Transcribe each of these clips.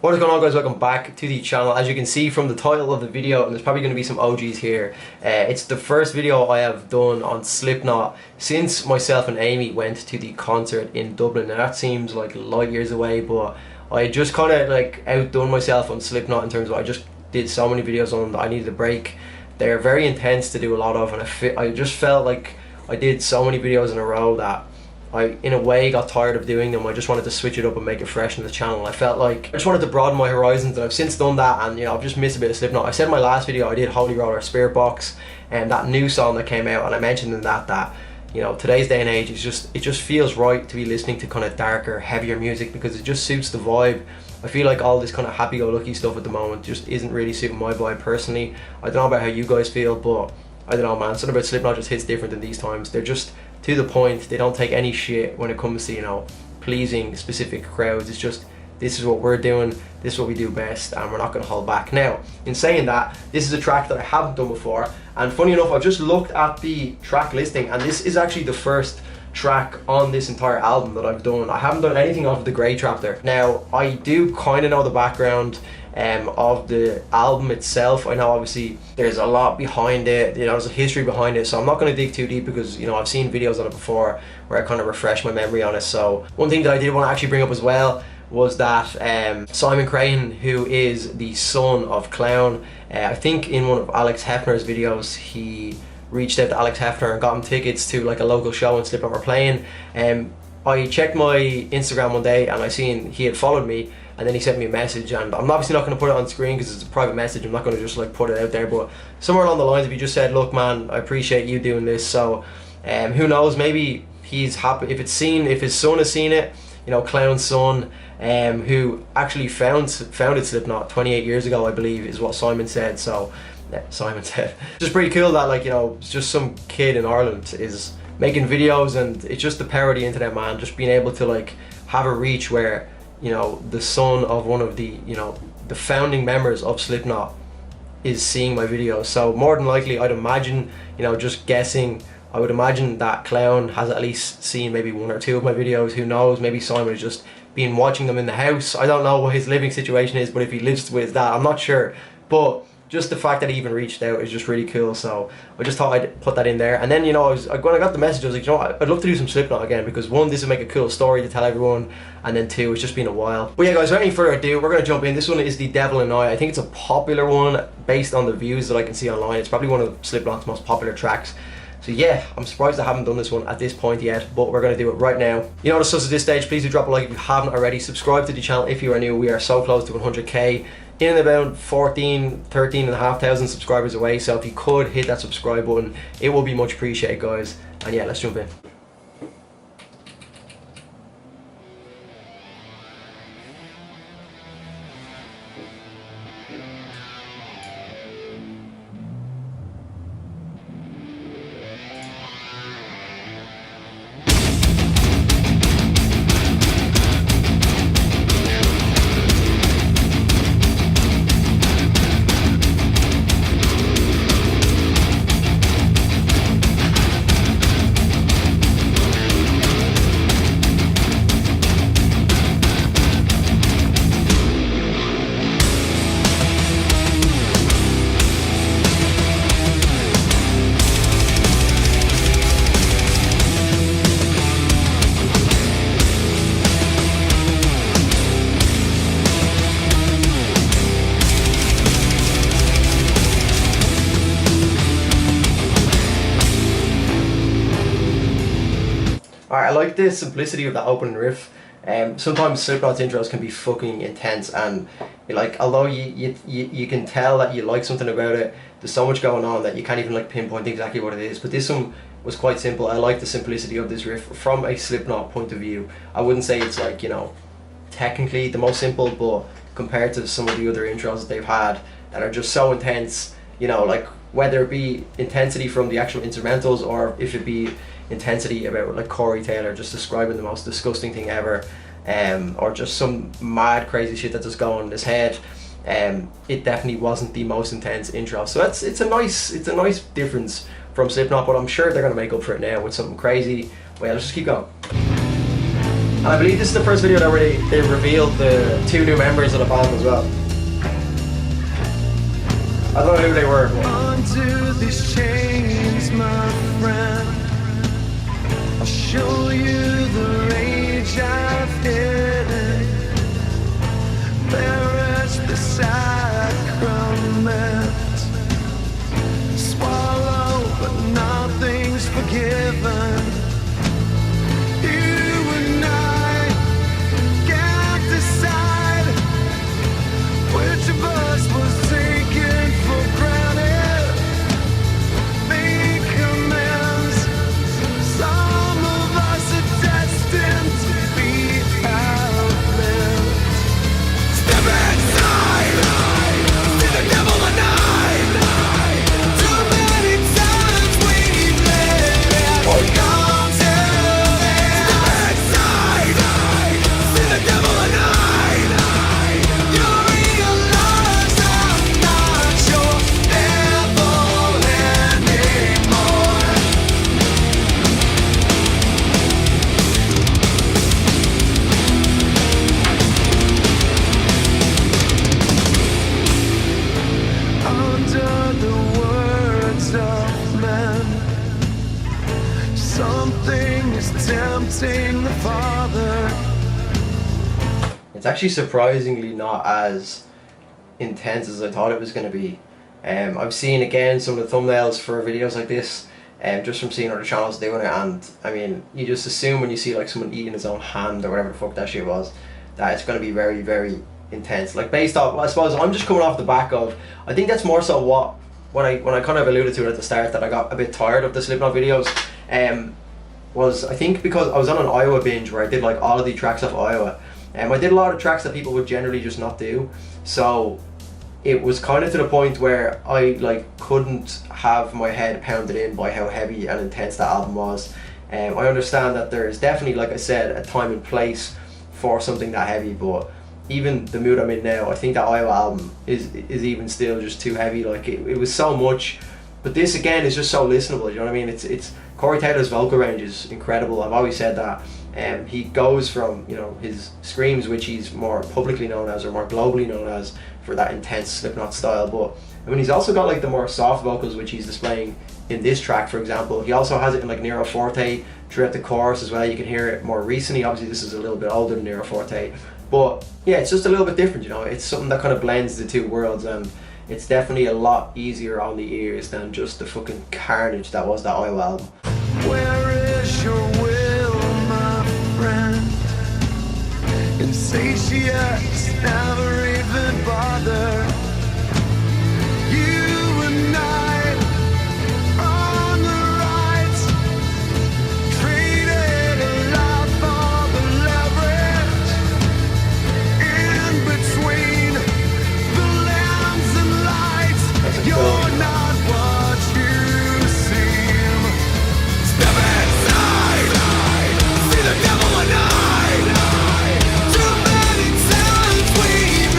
What is going on, guys? Welcome back to the channel. As you can see from the title of the video, and there's probably going to be some OGs here, it's the first video I have done on Slipknot since myself and Amy went to the concert in Dublin. Now that seems like light years away, but I just kind of like outdone myself on Slipknot in terms of I just did so many videos on them that I needed a break. They're very intense to do a lot of, and I just felt like I did so many videos in a row that I, in a way, got tired of doing them. I just wanted to switch it up and make it fresh in the channel. I felt like I just wanted to broaden my horizons, and I've since done that, and you know, I've just missed a bit of Slipknot. I said in my last video I did Holy Roller Spirit Box, and that new song that came out, and I mentioned in that you know, today's day and age, it just feels right to be listening to kind of darker, heavier music because it just suits the vibe. I feel like all this kind of happy-go-lucky stuff at the moment just isn't really suiting my vibe personally. I don't know about how you guys feel, but I don't know, man. Something about Slipknot just hits different in these times. They're just to the point. They don't take any shit when it comes to, you know, pleasing specific crowds. It's just, this is what we're doing, this is what we do best, and we're not going to hold back. Now, in saying that, this is a track that I haven't done before, and funny enough, I've just looked at the track listing, and this is actually the first track on this entire album that I've done. I haven't done anything off of the Grey Chapter. Now, I do kind of know the background of the album itself. I know obviously there's a lot behind it, you know, there's a history behind it, so I'm not going to dig too deep because, you know, I've seen videos on it before where I kind of refresh my memory on it. So one thing that I did want to actually bring up as well was that Simon Creighton, who is the son of Clown, I think in one of Alex Hefner's videos he reached out to Alex Hefner and got him tickets to like a local show and Slipknot were playing. I checked my Instagram one day and I seen he had followed me, and then he sent me a message, and I'm obviously not going to put it on screen because it's a private message. I'm not going to just like put it out there, but somewhere along the lines, if he just said, look man, I appreciate you doing this, so who knows, maybe he's happy if it's seen, if his son has seen it, you know, Clown's son, who actually founded Slipknot 28 years ago, I believe, is what Simon said. So Simon said, just pretty cool that, like, you know, just some kid in Ireland is making videos, and it's just the power of the internet, man. Just being able to like have a reach where, you know, the son of one of the, you know, the founding members of Slipknot is seeing my videos. So more than likely, I'd imagine, you know, just guessing, I would imagine that Clown has at least seen maybe one or two of my videos. Who knows, maybe Simon has just been watching them in the house. I don't know what his living situation is, but if he lives with that, I'm not sure. But just the fact that he even reached out is just really cool, so I just thought I'd put that in there. And then, you know, when I got the message, I was like, you know what, I'd love to do some Slipknot again, because one, this would make a cool story to tell everyone, and then two, it's just been a while. But yeah guys, without any further ado, we're going to jump in. This one is The Devil and I. I think it's a popular one based on the views that I can see online. It's probably one of Slipknot's most popular tracks. So yeah, I'm surprised I haven't done this one at this point yet, but we're going to do it right now. You know what, so at this stage, please do drop a like if you haven't already. Subscribe to the channel if you are new. We are so close to 100k. In and about 13,500 subscribers away, so if you could hit that subscribe button, it will be much appreciated, guys. And yeah, let's jump in. Alright, I like the simplicity of that opening riff. Sometimes Slipknot's intros can be fucking intense, and like, although you can tell that you like something about it, there's so much going on that you can't even like pinpoint exactly what it is. But this one was quite simple. I like the simplicity of this riff from a Slipknot point of view. I wouldn't say it's like, you know, technically the most simple, but compared to some of the other intros that they've had that are just so intense, you know, like whether it be intensity from the actual instrumentals or if it be intensity about like Corey Taylor just describing the most disgusting thing ever, or just some mad crazy shit that's just going in his head. It definitely wasn't the most intense intro, so it's a nice difference from Slipknot, but I'm sure they're gonna make up for it now with something crazy. Well, let's just keep going. And I believe this is the first video that they revealed the 2 new members of the band as well. I don't know who they were. Undo these chains, my friend. I'll show you the rage I've hidden. Perish the sacrament. Swallow, but nothing's forgiven. You and I can't decide which of us was taken for granted. Make amends. Some of us are destined to be outlived. Step inside, see the devil alive. Too many times we've let it come to this. Step inside, see the devil alive. You realize I'm not your devil anymore. Under the words of men, something is tempting the Father. It's actually surprisingly not as intense as I thought it was going to be. I've seen again some of the thumbnails for videos like this, just from seeing other channels doing it, and I mean, you just assume when you see like someone eating his own hand or whatever the fuck that shit was, that it's going to be very, very intense. Like based off, I suppose I'm just coming off the back of, I think that's more so what when I kind of alluded to it at the start, that I got a bit tired of the Slipknot videos. Was I think because I was on an Iowa binge where I did like all of the tracks off Iowa. I did a lot of tracks that people would generally just not do, so it was kind of to the point where I like couldn't have my head pounded in by how heavy and intense that album was. I understand that there is definitely, like I said, a time and place for something that heavy, but even the mood I'm in now, I think that Iowa album is even still just too heavy. Like it was so much, but this again is just so listenable. You know what I mean? It's Corey Taylor's vocal range is incredible. I've always said that. He goes from, you know, his screams, which he's more publicly known as or more globally known as for that intense Slipknot style, but I mean he's also got like the more soft vocals which he's displaying in this track, for example. He also has it in like Nero Forte throughout the chorus as well. You can hear it more recently. Obviously this is a little bit older than Nero Forte, but yeah, it's just a little bit different, you know. It's something that kind of blends the two worlds, and it's definitely a lot easier on the ears than just the fucking carnage that was that Iowa album. Where is your will, my friend? Insatiates never even bother. You and I on the right, traded a lot for the leverage. In between the lambs and lights, you're not what you seem. Step inside, see the devil alive. Too many times we've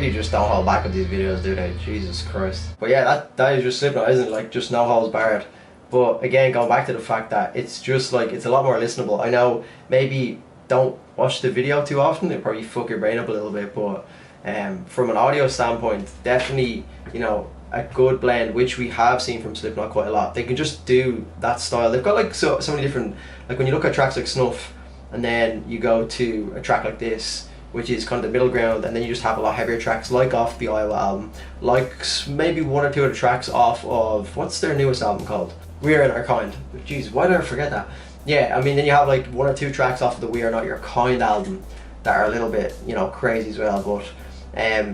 really just don't hold back with these videos, do they? Jesus Christ. But yeah, that is just Slipknot, isn't it? Like, just no holds barred. But again, going back to the fact that it's just like, it's a lot more listenable. I know maybe don't watch the video too often, it'll probably fuck your brain up a little bit, but from an audio standpoint, definitely, you know, a good blend, which we have seen from Slipknot quite a lot. They can just do that style. They've got like so many different, like when you look at tracks like Snuff, and then you go to a track like this, which is kind of the middle ground, and then you just have a lot heavier tracks like off the Iowa album, like maybe one or two of the tracks off of, what's their newest album called? We Are In Our Kind. Jeez, why did I forget that? Yeah, I mean, then you have like one or two tracks off of the We Are Not Your Kind album that are a little bit, you know, crazy as well. But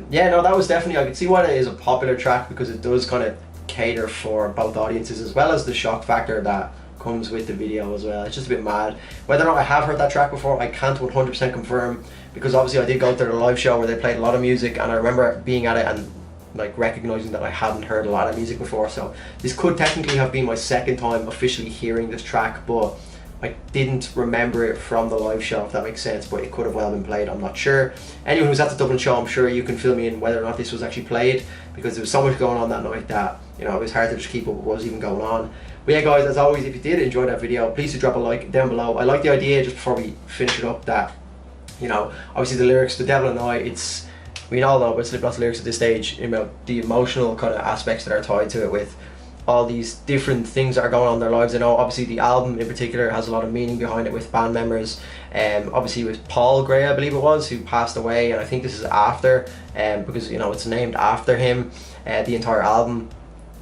yeah, no, that was definitely, I could see why it is a popular track, because it does kind of cater for both audiences, as well as the shock factor that comes with the video as well. It's just a bit mad. Whether or not I have heard that track before, I can't 100% confirm, because obviously I did go to the live show where they played a lot of music, and I remember being at it and like recognizing that I hadn't heard a lot of music before. So this could technically have been my second time officially hearing this track, but I didn't remember it from the live show, if that makes sense. But it could have well been played, I'm not sure. Anyone who's at the Dublin show, I'm sure you can fill me in whether or not this was actually played, because there was so much going on that night that, you know, it was hard to just keep up with what was even going on. But yeah guys, as always, if you did enjoy that video, please do drop a like down below. I like the idea, just before we finish it up, that, you know, obviously the lyrics, The Devil and I, it's, we all know about Slipknot's lyrics at this stage, you know, the emotional kind of aspects that are tied to it, with all these different things that are going on in their lives. I know obviously the album in particular has a lot of meaning behind it with band members. Obviously with Paul Gray, I believe it was, who passed away, and I think this is after, because, you know, it's named after him, the entire album.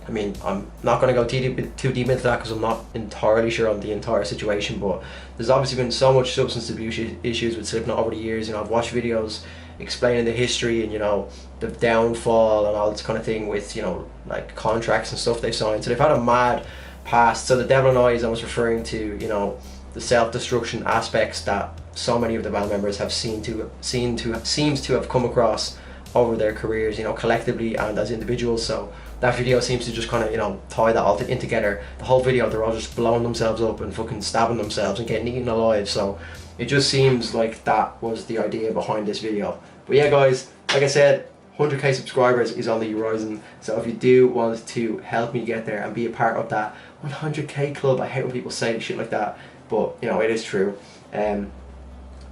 I mean, I'm not going to go too deep into that, because I'm not entirely sure on the entire situation, but there's obviously been so much substance abuse issues with Slipknot over the years. You know, I've watched videos explaining the history and, you know, the downfall and all this kind of thing with, you know, like contracts and stuff they've signed. So they've had a mad past. So The Devil and I is almost referring to, you know, the self-destruction aspects that so many of the band members have seems to have come across over their careers, you know, collectively and as individuals. So that video seems to just kind of, you know, tie that all in together. The whole video, they're all just blowing themselves up and fucking stabbing themselves and getting eaten alive. So it just seems like that was the idea behind this video. But yeah guys, like I said, 100k subscribers is on the horizon. So if you do want to help me get there and be a part of that 100k club, I hate when people say shit like that, but you know, it is true.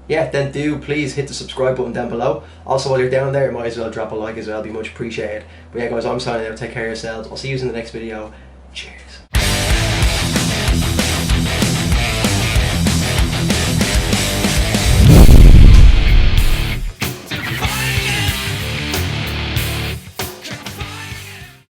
Yeah, then do please hit the subscribe button down below. Also, while you're down there, you might as well drop a like as well, it'd be much appreciated. But yeah guys, I'm signing out, take care of yourselves, I'll see you in the next video. Cheers.